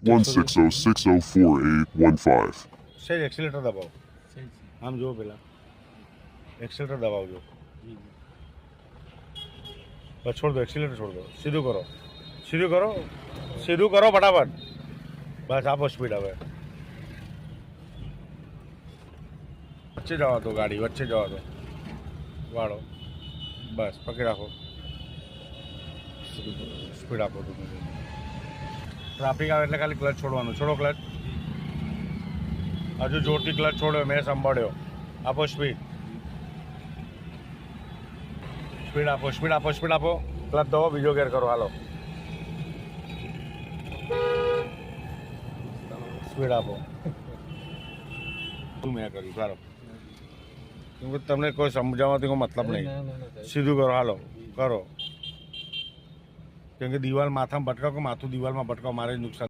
8160604815. સહેજ એક્સિલેટર દબાવો, આમ જુઓ પહેલાં એક્સિલેટર દબાવજો, બસ છોડ દો, એક્સિલેટર છોડ દો, સીધું કરો, સીધું કરો, સીધું કરો ફટાફટ, બસ આપો સ્પીડ હવે, વચ્ચે જવા દો ગાડી, વચ્ચે જવા દો, વાળો, બસ પકડી રાખો, સ્પીડ આપો તમે, ટ્રાફિક આવે એટલે ખાલી ક્લચ છોડવાનું, છોડો ક્લચ, હજુ જોરથી ક્લચ છોડ્યો, મેં સંભાળ્યો, આપો સ્પીડ, સ્પીડ આપો, સ્પીડ આપો, સ્પીડ આપો, ક્લચ દો, બીજો ગેર કરો, હાલો, સ્પીડ આપો, શું મેં કર્યું સારો, કેમ કે તમને કોઈ સમજાવવાથી કોઈ મતલબ નહીં, સીધું કરો, હાલો કરો, કેમ કે દિવાલ માથામાં ભટકાવ કે માથું દિવાલમાં ભટકાવ, મારે જ નુકસાન.